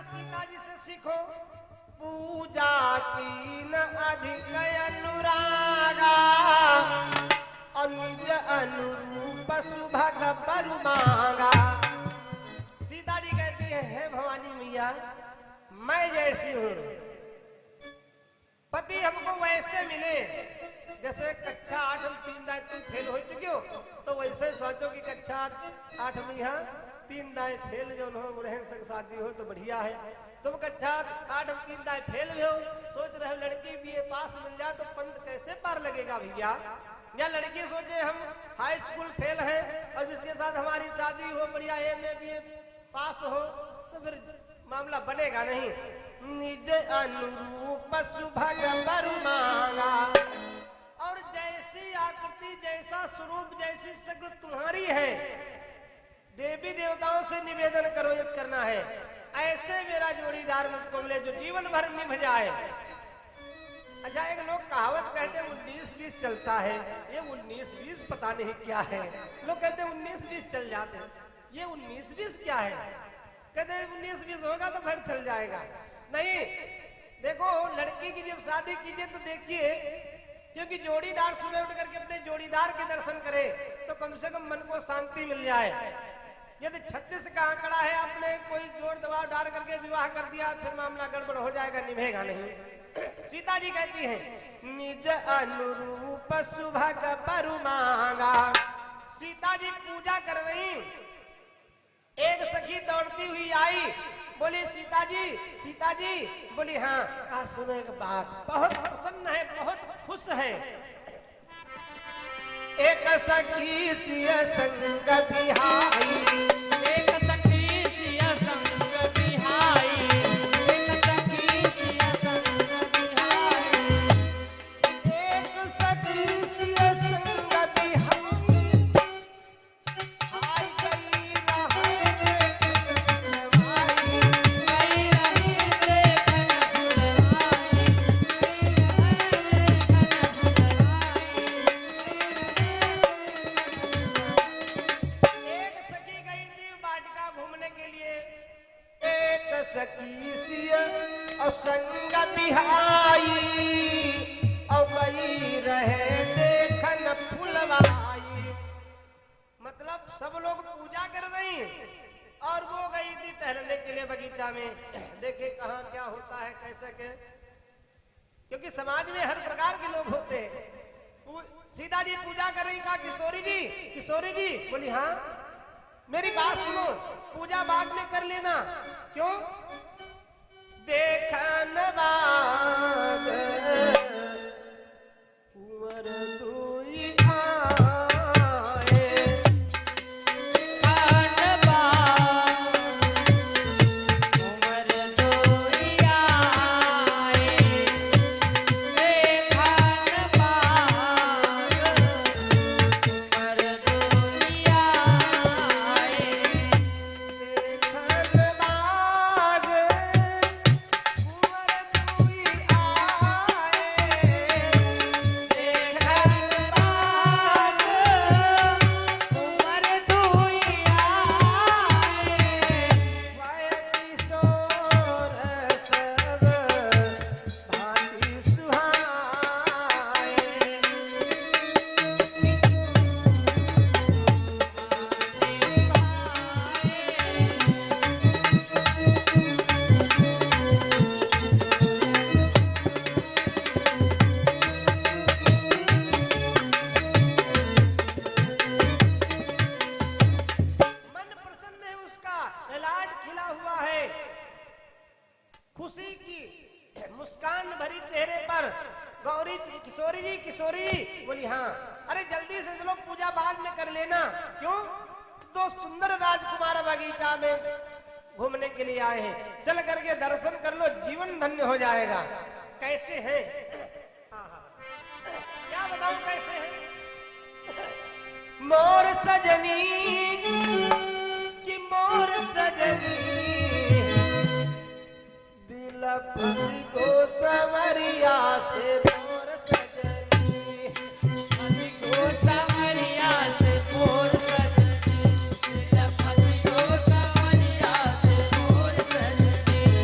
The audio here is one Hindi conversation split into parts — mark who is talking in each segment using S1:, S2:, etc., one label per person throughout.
S1: सीता जी से सीखो पूजा की न अधिक अनुरागा अनुज अनुरूप सुभग बरु मांगा। सीता जी कहती है, हे भवानी मैया, मैं जैसी हूँ, पति हमको वैसे मिले जैसे कक्षा 8 में 3 दाएं तुम फेल हो चुके हो, तो वैसे सोचो कि कक्षा 8 में यहाँ 3 दाएं फेल जो हो रहे संग शादी हो तो बढ़िया है। तुम कक्षा 8 में 3 दाएं फेल भी हो, सोच रहे हो लड़की बीए पास मिल जाए तो पंथ कैसे पार लगेगा भैया। या लड़की सोचे हम हाई स्कूल फेल है और जिसके साथ हमारी शादी हो बढ़िया एमए बीए पास हो, तो फिर मामला बनेगा नहीं। निज अनुरूप सुभग बरु मांगा, और जैसी आकृति जैसा स्वरूप जैसी शक्ल तुम्हारी है, देवी देवताओं से निवेदन करो यद करना है ऐसे मेरा जोड़ीदार मुझको मिले जो जीवन भर निभ जाए। अच्छा, एक लोग कहावत कहते हैं 19-20 चलता है, ये 19-20 पता नहीं क्या है। लोग कहते हैं 19-20 चल जाते हैं, ये 19-20 क्या है? कहते हैं 19-20 होगा तो घर चल जाएगा। नहीं, देखो लड़की की जब शादी कीजिए तो देखिए, क्योंकि जोड़ीदार सुबह उठ करके अपने जोड़ीदार के दर्शन करे तो कम से कम मन को शांति मिल जाए। यदि 36 का आंकड़ा है, आपने कोई जोर दबाव डाल करके विवाह कर दिया, फिर मामला गड़बड़ हो जाएगा, निभेगा नहीं। सीता जी कहती हैं, निज अनुरूप सुभग बरु मांगा। सीता जी पूजा कर रही, एक सखी दौड़ती हुई आई, बोली सीता जी, बोली हाँ। कहा सुनो एक बात, बहुत प्रसन्न है, बहुत खुश है। एक सखी सिय संग बिहाई,
S2: एक सखी सिय संग बिहाई, एक सखी सिय संग बिहाई,
S1: एक सखी सिय संग बिहाई, हाय गई रहे देखन जुड़वाई,
S2: गई रही देखन जुड़वाई,
S1: एक सखी गई थी वाटिका घूमने के लिए, एक सखी सिय और संग बिहाई, और गई रहे देखन फुलवाई। मतलब सब लोग पूजा कर रही और वो गई थी टहलने के लिए बगीचा में, देखे कहाँ क्या होता है कैसे के, क्योंकि समाज में हर प्रकार के लोग होते हैं। सीता जी पूजा कर रही, कहा किशोरी जी, बोली हाँ। मेरी बात सुनो, पूजा बाद में कर लेना। क्यों? देखन बाद कुंवर दुई आए,
S2: खान बाग उमर दोई आए, खान बाग उमर दोई आए,
S1: देखन बाद कुंवर दुई किशोरी जी बोली हाँ। अरे जल्दी से चलो पूजा बाद में कर लेना। क्यों? तो सुंदर राजकुमार बगीचा में घूमने के लिए आए हैं, चल करके दर्शन कर लो, जीवन धन्य हो जाएगा। कैसे हैं? क्या बताऊं कैसे हैं? मोर सजनी कि मोर सजनी दिल फंसी को सवरिया से, मोर सजनी
S2: फंसी को सवरिया से, मोर सजनी दिल फंसी को सवरिया से, मोर सजनी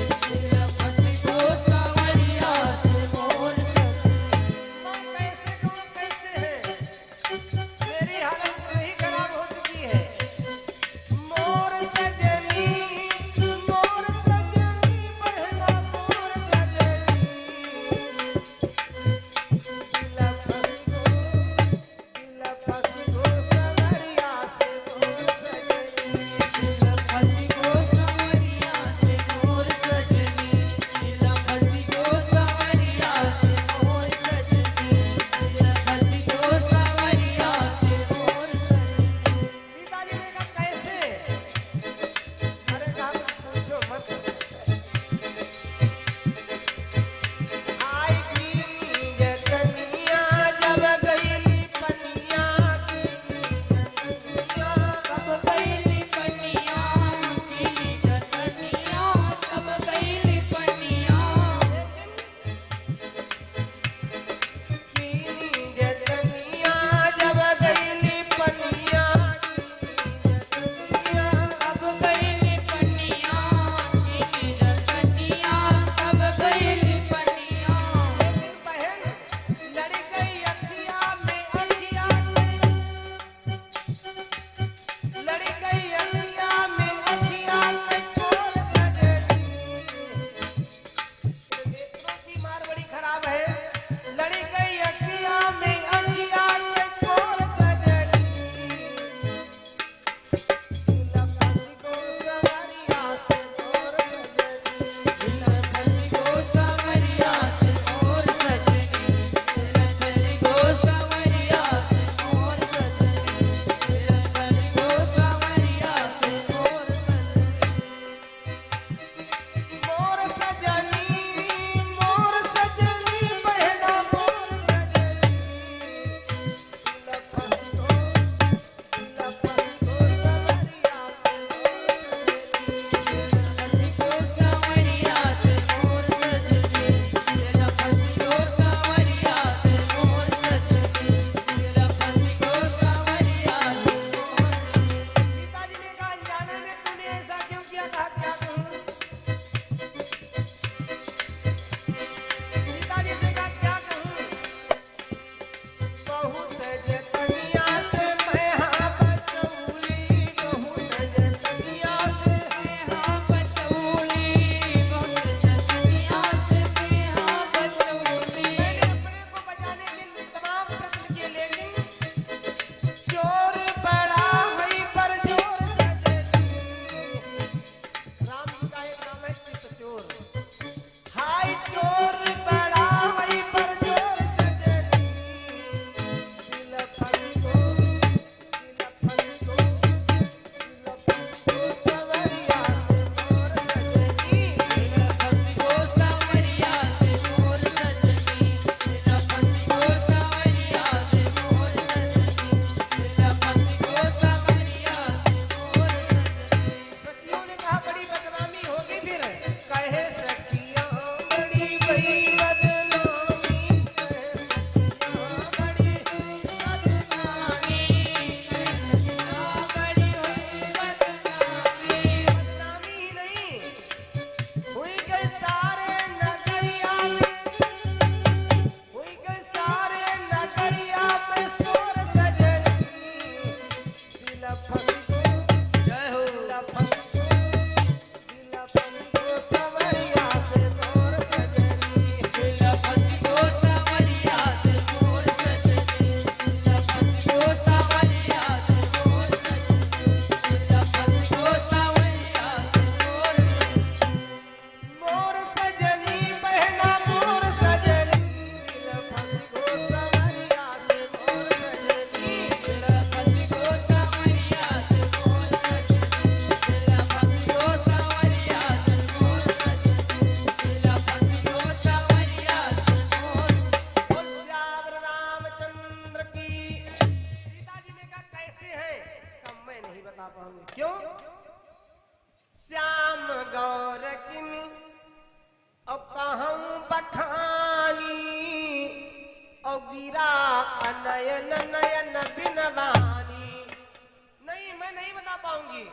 S1: होगी।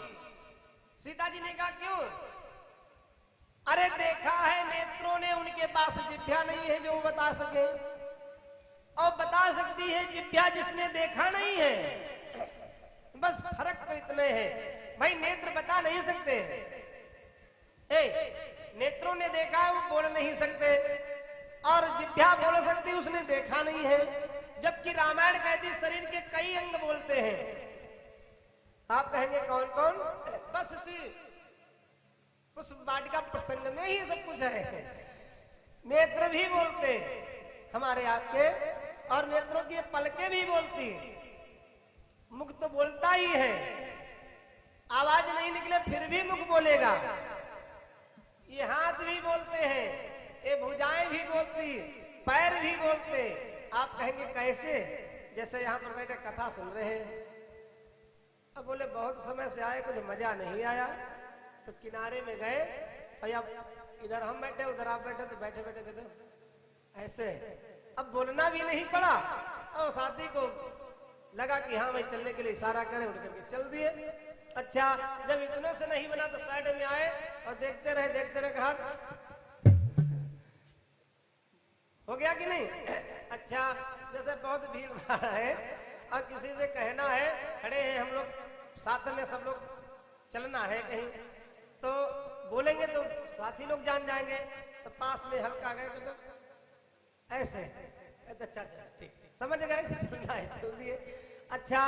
S1: सीता जी ने कहा क्यों? अरे देखा है नेत्रों ने, उनके पास जिभ्या नहीं है जो बता सके, और बता सकती है जिभ्या जिसने देखा नहीं है। बस फर्क तो इतने है भाई, नेत्र बता नहीं सकते। नेत्रों ने देखा है वो बोल नहीं सकते, और जिभ्या बोल सकती उसने देखा नहीं है। जबकि रामायण कहती शरीर के कई अंग बोलते हैं। आप कहेंगे कौन कौन? बस इसी उस वाटिका प्रसंग में ही सब कुछ है। नेत्र भी बोलते हमारे आपके, और नेत्रों की पलकें भी बोलती। मुख तो बोलता ही है, आवाज नहीं निकले फिर भी मुख बोलेगा। ये हाथ भी बोलते हैं, ये भुजाएं भी बोलती, पैर भी बोलते। आप कहेंगे कैसे? जैसे यहाँ पर बैठे कथा सुन रहे हैं, अब बोले बहुत समय से आए, कुछ मजा नहीं आया, तो किनारे में गए, और अब इधर हम बैठे उधर आप बैठे, तो बैठे बैठे कहते ऐसे। अब बोलना भी नहीं पड़ा, और साथी को लगा कि हाँ भाई चलने के लिए इशारा करें, उठ करके चल दिए। अच्छा, जब इतने से नहीं बना तो साइड में आए और देखते रहे कहा हो गया कि नहीं? अच्छा, जैसे बहुत भीड़ भाड़ है और किसी से कहना है, खड़े हैं हम लोग साथ में, सब लोग चलना है कहीं, तो बोलेंगे तो साथी लोग जान जाएंगे, तो पास में हल्का गए तो ऐसे, अच्छा ठीक, समझ गए, चलना है चल दिए। अच्छा,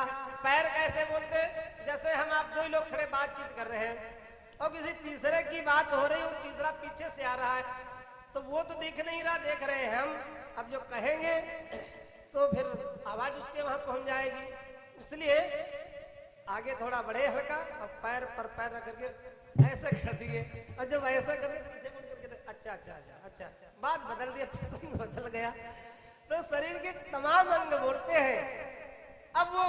S1: पैर कैसे बोलते? जैसे हम आप दो ही लोग खड़े बातचीत कर रहे हैं और किसी तीसरे की बात हो रही, और तीसरा पीछे से आ रहा है, तो वो तो दिख नहीं रहा, देख रहे हैं हम। अब जो कहेंगे तो फिर आवाज उसके वहां पहुंच जाएगी, इसलिए आगे थोड़ा बढ़े हल्का, और पैर पर पैर रख करके ऐसे कर दिए। और जब ऐसा कर अच्छा अच्छा अच्छा अच्छा, बात बदल दिया, प्रसंग बदल गया। तो शरीर के तमाम अंग बोलते हैं। अब वो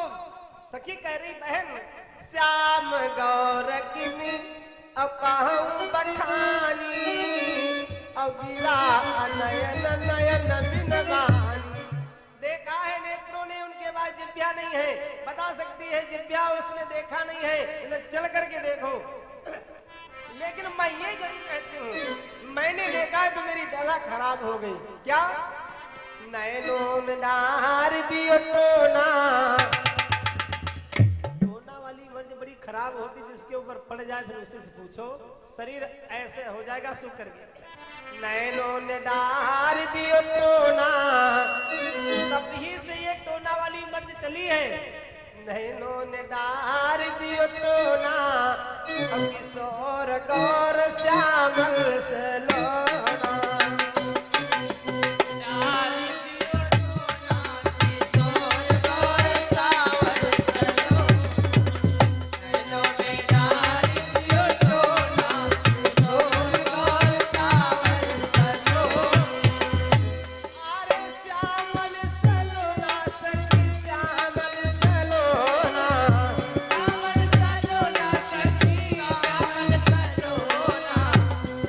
S1: सखी कह रही, बहन श्याम गौर किनी अपहु बखानी, अगिरा नयन नयन बिनवानी। देखा है नेत्रों ने, उनके पास जिभ्या नहीं है, बता सकती है जिभ्या उसने देखा नहीं है, चल करके देखो। लेकिन मैं ये जरूर कहती हूँ, मैंने देखा है तो मेरी दशा खराब हो गई। क्या? नैनों ने डार दियो टोना। टोना वाली मर्ज बड़ी खराब होती, जिसके ऊपर पड़ जाए फिर उसी से पूछो, शरीर ऐसे हो जाएगा सूकर के। नैनों ने डार दियो टोना, तभी से ये टोना वाली मर्ज चली है। नैनों ने डार दियो टोना, अब किशोर गौर श्यामल से लोना।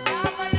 S2: श्यामल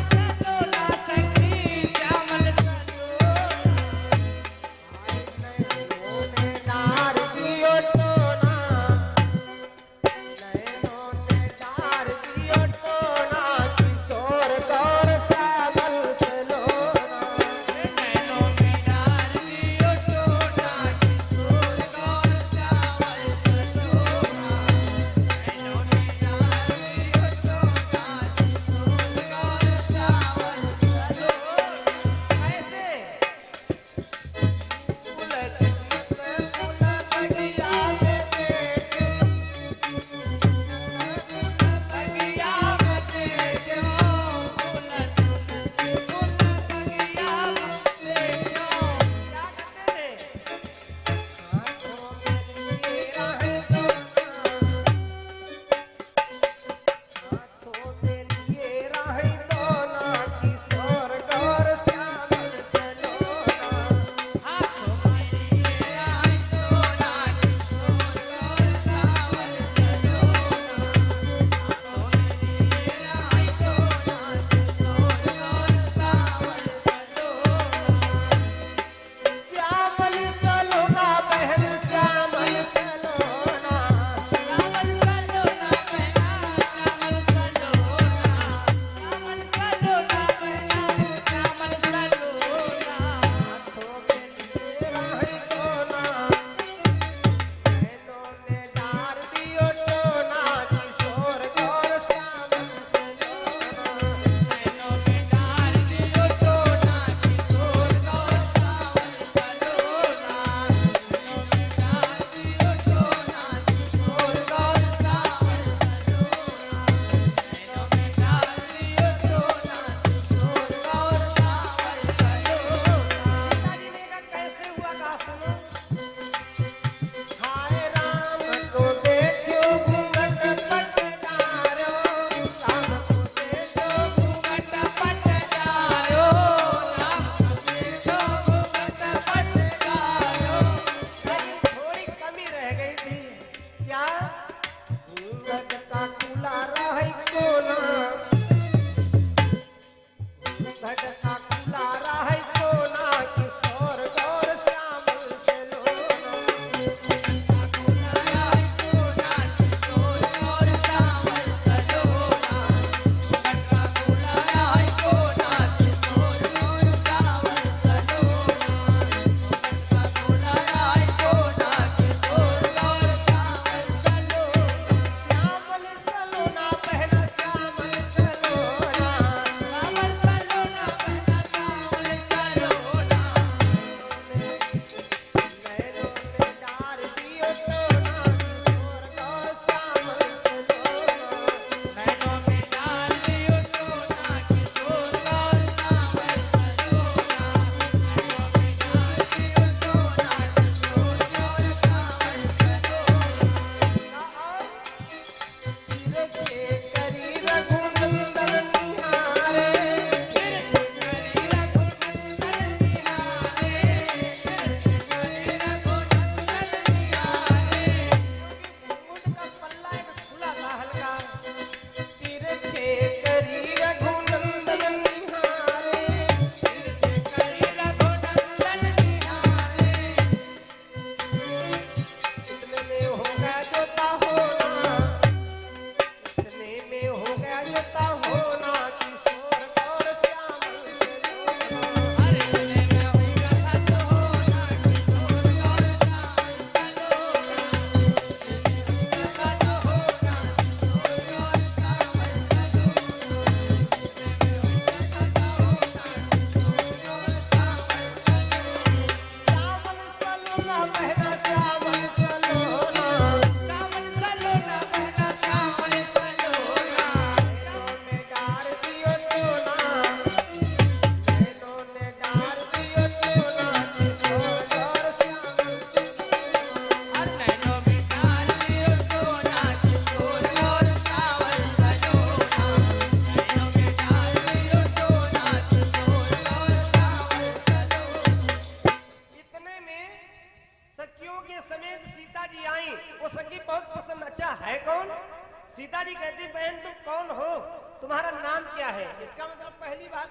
S1: पहली बार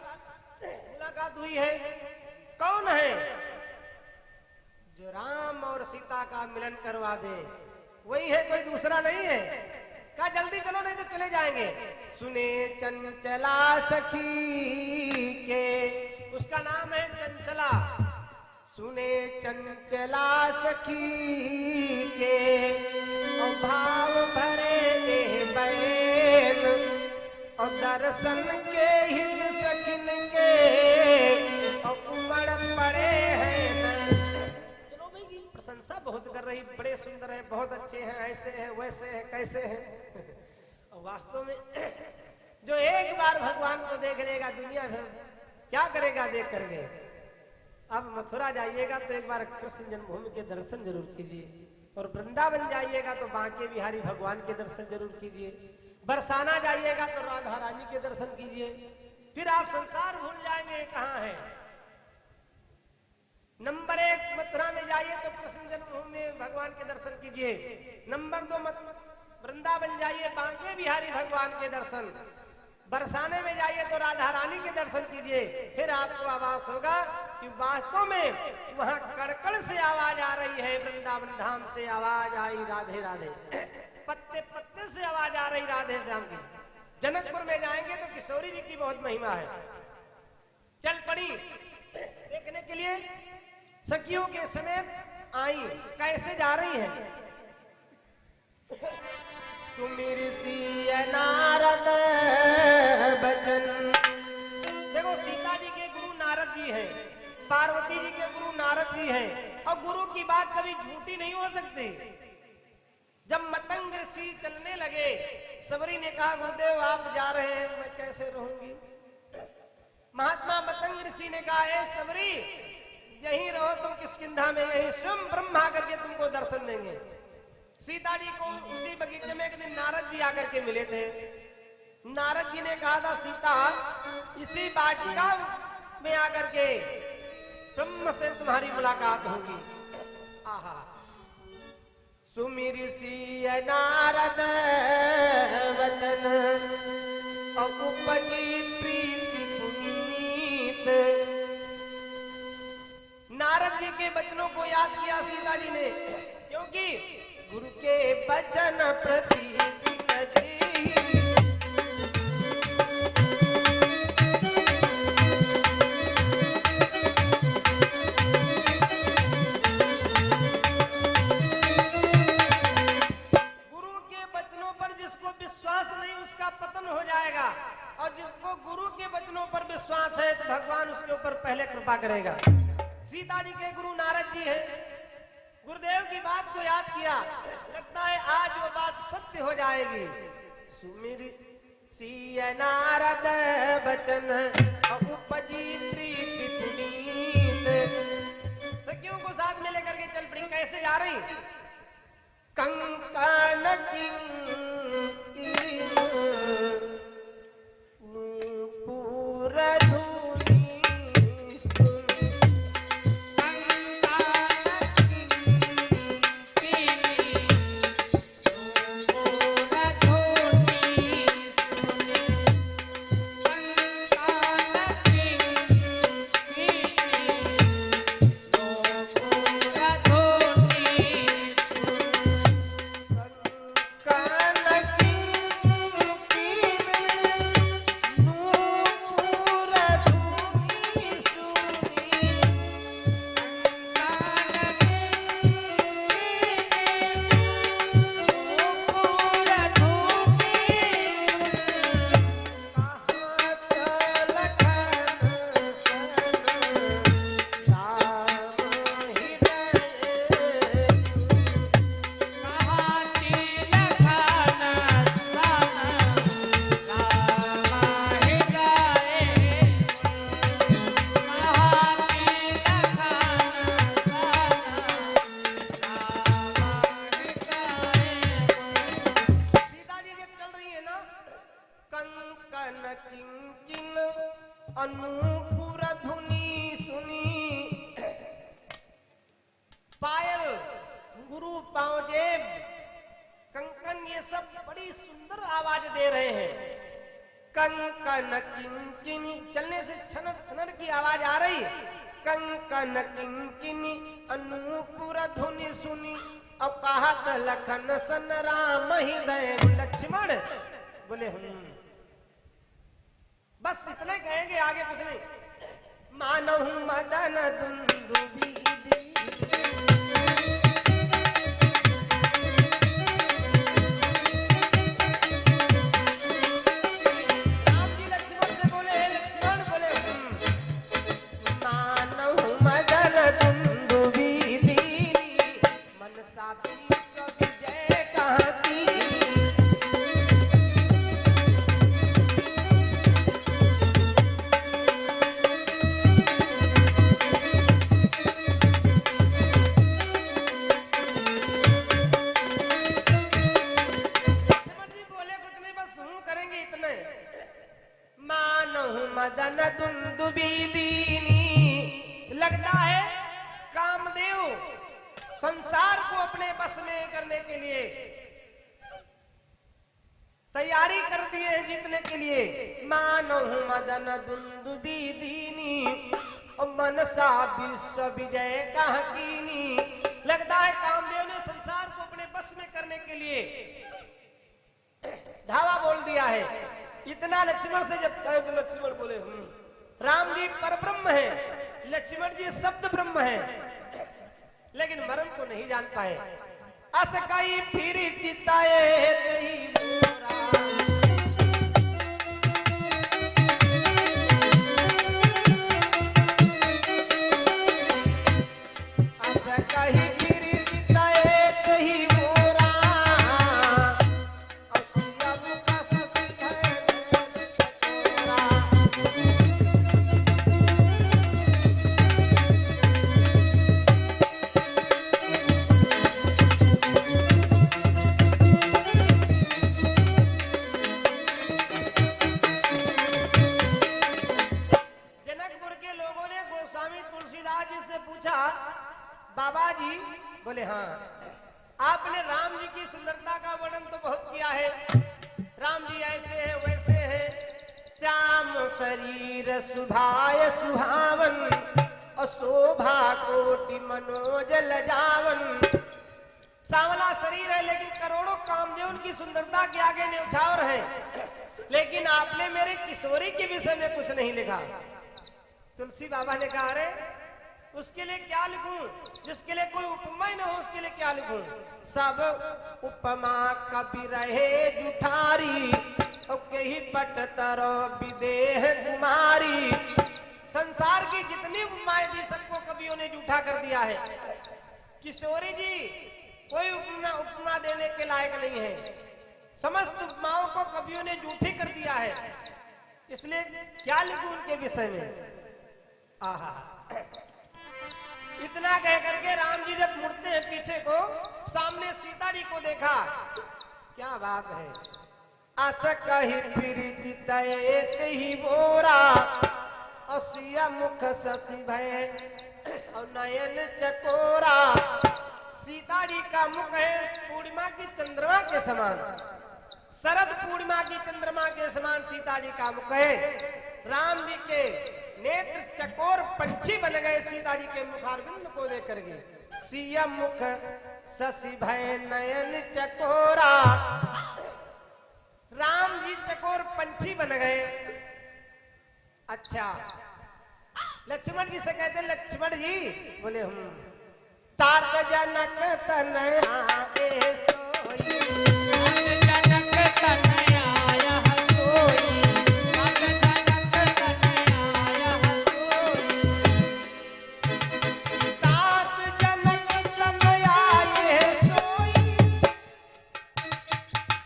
S1: मुलाकात हुई है। कौन है जो राम और सीता का मिलन करवा दे? वही है, कोई दूसरा नहीं है। कहा जल्दी चलो नहीं तो चले जाएंगे। सुने चंचला सखी के, उसका नाम है चंचला। सुने चंचला सखी के और भाव भरे दे बैन और दर्शन के हित सखिन के और उमड़ पड़े हैं नैन। चलो भाई की प्रशंसा बहुत कर रही, बड़े सुंदर है, बहुत अच्छे हैं, ऐसे हैं वैसे हैं कैसे हैं। और वास्तव में जो एक बार भगवान को देख लेगा दुनिया भर क्या करेगा देख करके। अब मथुरा जाइएगा तो एक बार कृष्ण जन्मभूमि के दर्शन जरूर कीजिए, और वृंदावन जाइएगा तो बांके बिहारी भगवान के दर्शन जरूर कीजिए, बरसाना जाइएगा तो राधा रानी के दर्शन कीजिए। फिर आप संसार भूल जाएंगे कहाँ है। नंबर 1 मथुरा में जाइए तो कृष्ण जन्मभूमि में भगवान के दर्शन कीजिए। नंबर 2 वृंदावन जाइए, बांके बिहारी भगवान के दर्शन। बरसाने में जाइए तो राधा रानी के दर्शन कीजिए। फिर आपको आवाज होगा कि वास्तव में वहां कड़कड़ से आवाज आ रही है, वृंदावन धाम से आवाज आई राधे राधे, पत्ते पत्ते से आवाज आ रही राधे श्याम की। जनकपुर में जाएंगे तो किशोरी जी की बहुत महिमा है। चल पड़ी देखने के लिए, सखियों के समेत आई। कैसे जा रही हैं? सुमिर सिय नारद बचन। देखो सीता जी के गुरु नारद जी हैं, पार्वती जी के गुरु नारद जी हैं, और गुरु की बात कभी झूठी नहीं हो सकती। जब मतंग ऋषि चलने लगे, सबरी ने कहा गुरुदेव आप जा रहे हैं, मैं कैसे रहूंगी? महात्मा मतंग ऋषि ने कहा ए सबरी यहीं रहो तुम किष्किंधा में, यहीं स्वयं ब्रह्मा करके तुमको दर्शन देंगे। सीता जी को उसी बगीचे में एक दिन नारद जी आकर के मिले थे। नारद जी ने कहा था सीता इसी वाटिका में आकर के ब्रह्म से तुम्हारी मुलाकात होगी। आहा सुमिर सिय नारद वचन और उपजी प्रीति पुनीत। नारद जी के वचनों को याद किया सीता जी ने, क्योंकि गुरु के वचन प्रति भगवान उसके ऊपर पहले कृपा करेगा। सीता जी के गुरु नारद जी हैं, गुरुदेव की बात को याद किया, लगता है आज वो बात सत्य हो जाएगी। सुमिर सिय नारद बचन उपजी प्रीति पुनीत। सखियों को साथ में लेकर के चल पड़ी। कैसे जा रही? कंकन नूपुर अनूपुर धुनी सुनी। पायल, गुरु पांवजेब, कंकन, ये सब बड़ी सुंदर आवाज दे रहे हैं। कंकन किंकिनी, चलने से छनर छनर की आवाज आ रही है। कंकन किंकिनी अनूपुर धुनि सुनी, अब कहत लखन सन राम हृदय लक्ष्मण। बोले बस इतने कहेंगे, आगे कुछ नहीं। मानहु मदन दुंदुबी मदन दुंदुबी दीनी। लगता है कामदेव संसार को अपने बस में करने के लिए तैयारी कर दिए हैं जीतने के लिए। मानो मदन दुंदुबी दीनी मनसा विश्व विजय कह कीनी। लगता है कामदेव ने संसार को अपने बस में करने के लिए धावा बोल दिया है। इतना लक्ष्मण से जब कहे तो लक्ष्मण बोले राम जी परब्रह्म है, लक्ष्मण जी शब्द ब्रह्म है, लेकिन मर्म को नहीं जान पाए। अस कई फिर चिताए बाबा जी। बोले हाँ, आपने राम जी की सुंदरता का वर्णन तो बहुत किया है। राम जी ऐसे हैं वैसे हैं, श्याम शरीर सुभाय सुहावन, अशोभा कोटि मनोज लजावन। सांवला शरीर है लेकिन करोड़ों कामदेव उनकी सुंदरता के आगे न्यौछावर है। लेकिन आपने मेरे किशोरी के विषय में कुछ नहीं लिखा। तुलसी बाबा ने कहा अरे उसके लिए क्या लिखूं, जिसके लिए कोई उपमा ही न हो उसके लिए क्या लिखूं। सब उपमा कभी रहे जुठारी, कही पट तरो विदेह कुमारी। संसार की जितनी उपमाएं थी सबको कवियों ने जूठा कर दिया है। किशोरी जी कोई उपमा देने के लायक नहीं है। समस्त उपमाओं को कवियों ने जूठी कर दिया है, इसलिए क्या लिखूं उनके विषय में। आहा, इतना कह करके राम जी जब मुड़ते हैं पीछे को, सामने सीता जी को देखा। क्या बात है। अस कही फिर चितए ही बोरा, असिया मुख शशि भय और नयन चकोरा। सीता जी का मुख है पूर्णिमा की चंद्रमा के समान, शरद पूर्णिमा की चंद्रमा के समान सीता जी का मुख है। राम जी के नेत्र चकोर पंछी बन गए सीता जी के मुखारविंद को देख करके। सिया मुख शशि भय नयन चकोरा। राम जी चकोर पंछी बन गए। अच्छा, लक्ष्मण जी से कहते लक्ष्मण जी। बोले तात जनक तनया ए सोई,
S2: जनक तनया यह सोई, जनक तनया यह सोई।
S1: तात जनक तनया ये सोई।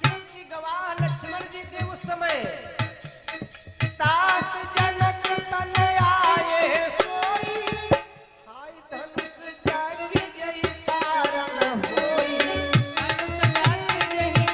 S1: क्योंकि गवाह लक्ष्मण जी थे उस समय। तात जनक तनया ये सोई, हाय धनुष जाग यही कारण होई।
S2: धनुष जाग यही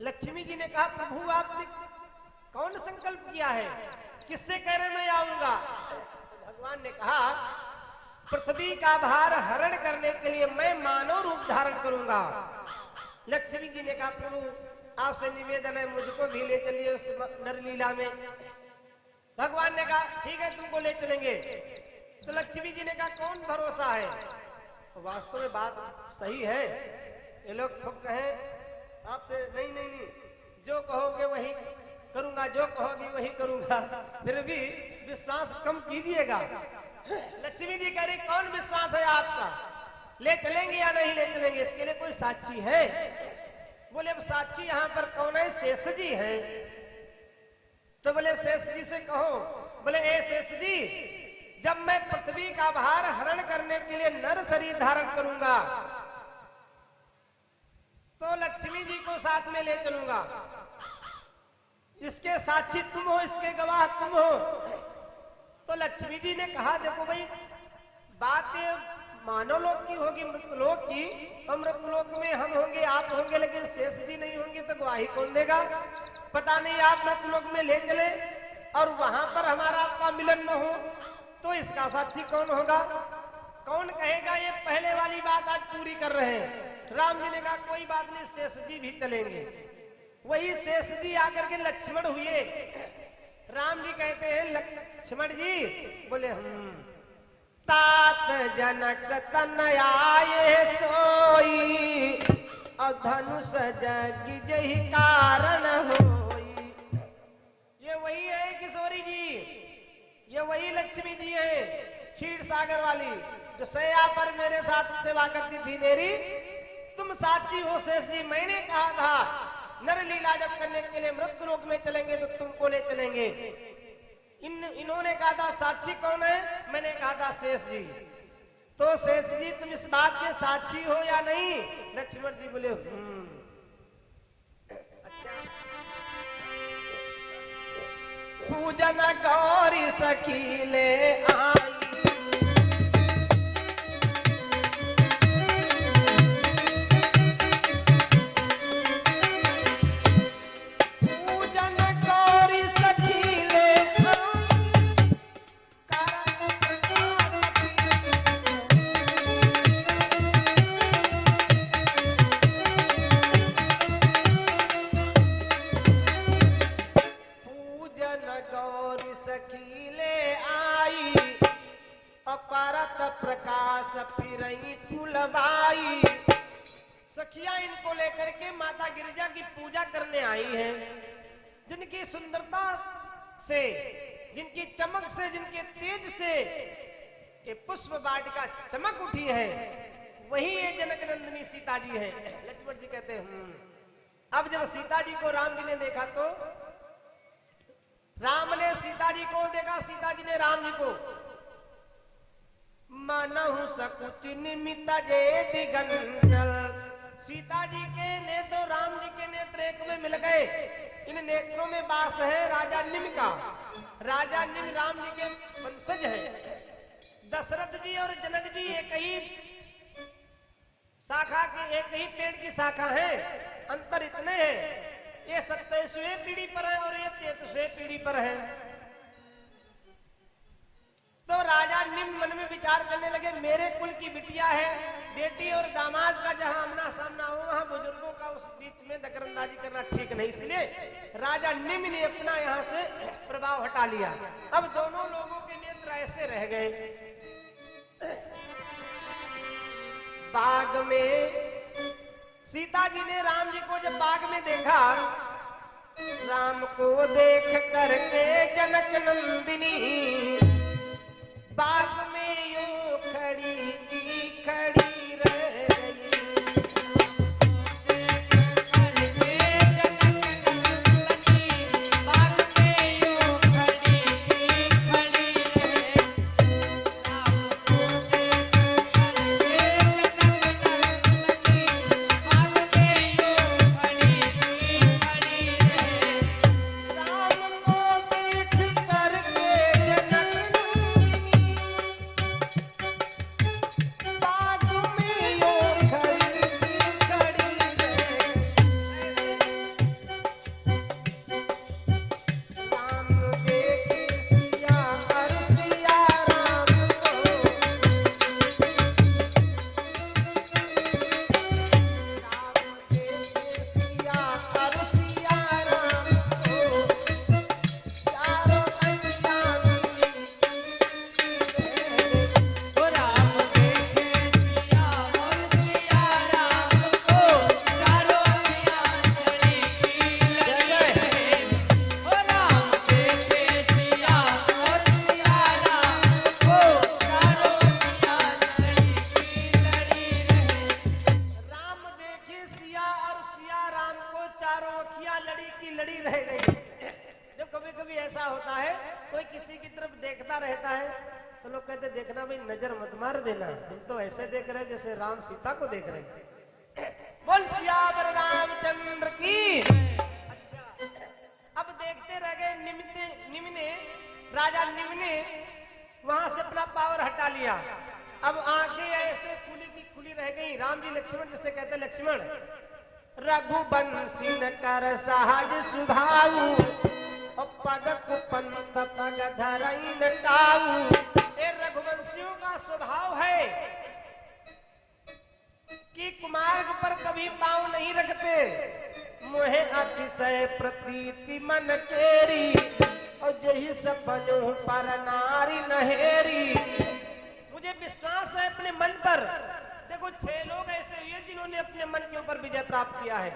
S1: लक्ष्मी जी ने कहा प्रभु आपने कौन संकल्प किया है, किससे कह रहे मैं आऊंगा? भगवान ने कहा पृथ्वी का भार हरण करने के लिए मैं मानव रूप धारण करूंगा। लक्ष्मी जी ने कहा प्रभु आपसे निवेदन है मुझको भी ले चलिए उस नरलीला में। भगवान ने कहा ठीक है तुमको ले चलेंगे। तो लक्ष्मी जी ने कहा कौन भरोसा है? तो वास्तव में बात सही है, ये लोग खूब कहे आपसे नहीं नहीं नहीं जो कहोगे वही करूंगा, जो कहोगे वही करूंगा, फिर भी विश्वास कम कीजिएगा। लक्ष्मी जी कह रही कौन विश्वास है आपका, ले चलेंगे या नहीं ले चलेंगे, इसके लिए कोई साक्षी है? बोले अब साक्षी यहाँ पर कौन है? शेष जी है। तो बोले शेष जी से कहो। बोले ए शेष जी जब मैं पृथ्वी का भार हरण करने के लिए नर शरीर धारण करूंगा तो लक्ष्मी जी को साथ में ले चलूंगा, इसके साक्षी तुम हो, इसके गवाह तुम हो। तो लक्ष्मी जी ने कहा देखो भाई बात मानव लोक की होगी, मृतलोक की। अमृतलोक में हम होंगे आप होंगे लेकिन शेष जी नहीं होंगे तो गवाही कौन देगा? पता नहीं आप मृतलोक में ले चले और वहां पर हमारा आपका मिलन न हो तो इसका साक्षी कौन होगा? कौन कहेगा? ये पहले वाली बात आज पूरी कर रहे हैं। राम जी ने कहा कोई बात नहीं शेष जी भी चलेंगे। वही शेष जी आकर के लक्ष्मण हुए। राम जी कहते हैं लक्ष्मण जी, बोले तात जनक तनयाए सोई और धनुष जग जही कारण होई। ये वही है किशोरी जी, ये वही लक्ष्मी जी है क्षीर सागर वाली जो सया पर मेरे साथ सेवा करती थी मेरी। तुम साक्षी हो शेष जी, मैंने कहा था नर लीला जब करने के लिए मृत्यु लोक में चलेंगे तो तुमको ले चलेंगे। इन्होंने कहा था साक्षी कौन है? मैंने कहा था शेष जी। तो शेष जी तुम इस बात के साक्षी हो या नहीं? लक्ष्मण जी बोले पूजन गौरी सखी ले आई। सखिया इनको लेकर के माता गिरिजा की पूजा करने आई हैं, जिनकी सुंदरता से, जिनकी चमक से, जिनके तेज से ये पुष्प वाटिका चमक उठी है, वही ये जनक नंदिनी सीता जी है। लक्ष्मण जी कहते हैं अब जब सीता जी को राम जी ने देखा तो राम ने सीता जी को देखा, सीता जी ने राम जी को। मानहु सकुच निमित जे दिगंजल। सीता जी के नेत्र राम जी के नेत्र एक में मिल गए। इन नेत्रों में वास है राजा निम का। राजा निम राम जी के वंशज है। दशरथ जी और जनक जी एक ही शाखा के, एक ही पेड़ की शाखा है, अंतर इतने हैं। ये 27वें पीढ़ी पर है और ये 33वें पीढ़ी पर है। तो राजा निम मन में विचार करने लगे मेरे कुल की बिटिया है, बेटी और दामाद का जहां आमना सामना हो वहां बुजुर्गों का उस बीच में दखलंदाजी करना ठीक नहीं, इसलिए राजा निम ने अपना यहां से प्रभाव हटा लिया। अब दोनों लोगों के नेत्र ऐसे रह गए। बाग में सीता जी ने राम जी को जब बाग में देखा, राम को देख करके जनक नंदिनी बाग में यूं खड़ी की खड़ी रह चारों अखियां लड़ी की लड़ी रह गई। जब कभी कभी ऐसा होता है, कोई किसी की तरफ देखता रहता है तो लोग कहते देखना भाई, नजर मत मार देना, तुम तो ऐसे देख रहे जैसे राम सीता को देख रहे। बोल सियावर रामचंद्र की। अच्छा, अब देखते रह गए। राजा निम ने वहां से अपना पावर हटा लिया। अब आंखें ऐसे खुली की खुली रह गई। राम जी लक्ष्मण जिसे कहते लक्ष्मण, रघुबंशी न कर सहज सुभाऊ, पग कुपंत पग धरई न टाऊ। ये रघुवंशियों का स्वभाव है कि कुमार्ग पर कभी पांव नहीं रखते। मोहे अतिशय प्रतीति मन केरी, और यही सपनों पर नारी नहेरी। मुझे विश्वास है अपने मन पर। देखो 6 लोग ऐसे हुए जिन्होंने अपने मन के ऊपर विजय प्राप्त किया है।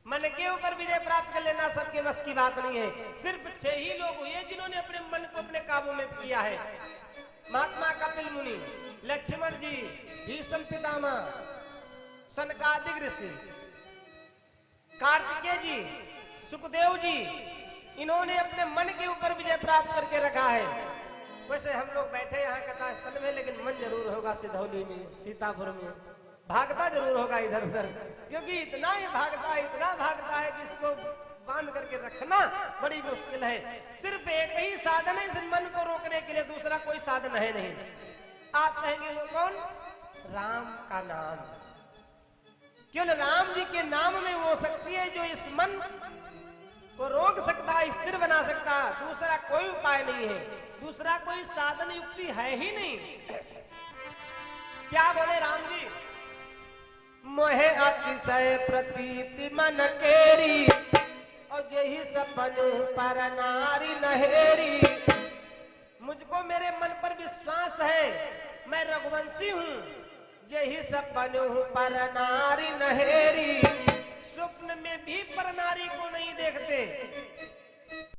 S1: मन के ऊपर विजय प्राप्त कर लेना सबके बस की बात नहीं है। सिर्फ 6 ही लोग हुए जिन्होंने अपने मन को अपने काबू में किया है। महात्मा कपिल मुनि, लक्ष्मण जी, भीष्म पितामह, सनकादिक ऋषि, कार्तिकेय जी, सुखदेव जी, इन्होंने अपने मन के ऊपर विजय प्राप्त करके रखा है। वैसे हम लोग बैठे यहाँ कथा स्थल में, लेकिन मन जरूर होगा सिधौली में, सीतापुर में, भागता जरूर होगा इधर उधर, क्योंकि इतना भागता है कि इसको बांध करके रखना बड़ी मुश्किल है। सिर्फ एक ही साधन है इस मन को रोकने के लिए, दूसरा कोई साधन है नहीं। आप कहेंगे वो कौन? राम का नाम। केवल राम जी के नाम में वो शक्ति है जो इस मन को रोक सकता है, स्थिर बना सकता है। दूसरा कोई उपाय नहीं है, दूसरा कोई साधन युक्ति है ही नहीं। क्या बोले राम जी? मोहे अतिशय प्रतीति मन केरी, और यही सपनों पर नारी नहेरी। मुझको मेरे मन पर विश्वास है, मैं रघुवंशी हूँ। यही सपनों पर नारी नहेरी। स्वप्न में भी पर नारी को नहीं देखते।